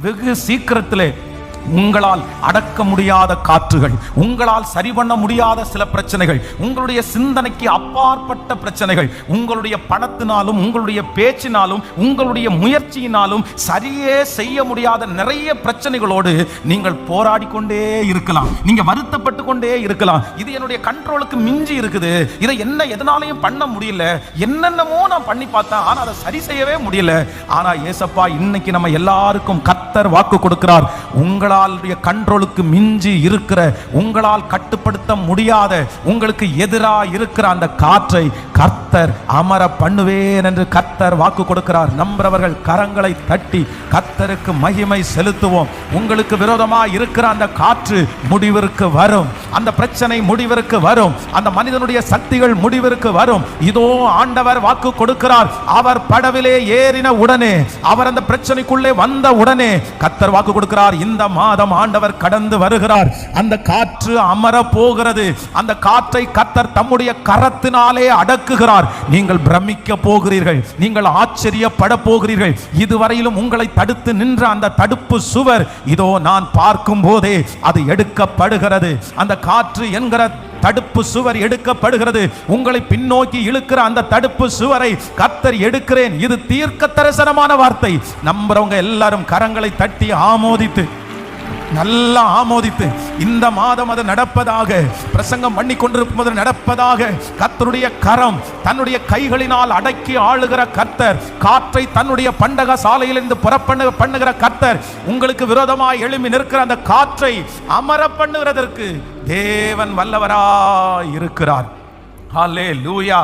வெகு சீக்கிரத்திலே உங்களால் அடக்க முடியாத காற்றுகள், உங்களால் சரி பண்ண முடியாத சில பிரச்சனைகள், உங்களுடைய சிந்தனைக்கு அப்பாற்பட்ட பிரச்சனைகள், உங்களுடைய பணத்தினாலும் உங்களுடைய பேச்சினாலும் உங்களுடைய முயற்சியினாலும் சரியே செய்ய முடியாத நிறைய பிரச்சனைகளோடு நீங்கள் போராடி கொண்டே இருக்கலாம். நீங்க வருத்தப்பட்டு கொண்டே இருக்கலாம். இது என்னுடைய கண்ட்ரோலுக்கு மிஞ்சி இருக்குது, இதை எதனாலையும் பண்ண முடியல, என்னென்னமோ நான் பண்ணி பார்த்தேன், ஆனா அதை சரி செய்யவே முடியல. ஆனா ஏசப்பா இன்னைக்கு நம்ம எல்லாருக்கும் கர்த்தர் வாக்கு கொடுக்கிறார். உங்களால் கண்ட்ரோலுக்கு மிஞ்சி இருக்கிற, உங்களால் கட்டுப்படுத்த முடியாத, உங்களுக்கு எதிராக இருக்கிற அந்த காற்றை கர்த்தர் அமர பண்ணுவேன் என்று கர்த்தர் வாக்கு கொடுக்கிறார். நம்புறவர்கள் கரங்களை தட்டி கர்த்தருக்கு மகிமை செலுத்துவோம். உங்களுக்கு விரோதமாக இருக்கிற அந்த காற்று முடிவிற்கு வரும், அந்த பிரச்சனை முடிவிற்கு வரும், அந்த மனிதனுடைய சக்திகள் முடிவிற்கு வரும். இதோ ஆண்டவர் வாக்கு கொடுக்கிறார். அவர் படவிலே ஏறின உடனே, அவர் அந்த பிரச்சனைக்குள்ளே வந்த உடனே கர்த்தர் வாக்கு கொடுக்கிறார். இந்த மாதம் ஆண்டவர் கடந்து வருகிறார். அந்த காற்று அமர போகிறது. அந்த காற்றை கர்த்தர் தம்முடைய கரத்தினாலே அடக்குகிறார். நீங்கள் பிரமிக்க போகிறீர்கள், நீங்கள் ஆச்சரியப்பட போகிறீர்கள். இதுவரையிலும் உங்களை தடுத்து நின்ற அந்த தடுப்பு சுவர் இதோ நான் பார்க்கும் போதே அது எடுக்கப்படுகிறது. அந்த காற்று என்கிற தடுப்பு சுவர் எடுக்கப்படுகிறது. உங்களை பின்னோக்கி இழுக்கிற அந்த தடுப்பு சுவரை கர்த்தர் எடுக்கிறேன். இது தீர்க்க தரிசனமான வார்த்தை. நம்புறவங்க எல்லாரும் கரங்களை தட்டி ஆமோதித்து, நல்லா ஆமோதித்து, இந்த மாதம் அது நடப்பதாக, பிரசங்கம் பண்ணி கொண்டிருப்பது நடப்பதாக. கர்த்தருடைய கரம் தன்னுடைய கைகளினால் அடக்கி ஆளுகிற கர்த்தர், காற்றை தன்னுடைய பண்டக சாலையிலிருந்து பண்ணுகிற கர்த்தர், உங்களுக்கு விரோதமாய் எழும்பி நிற்கிற அந்த காற்றை அமர பண்ணுகிறதற்கு தேவன் வல்லவராய் இருக்கிறார். ஹல்லேலூயா.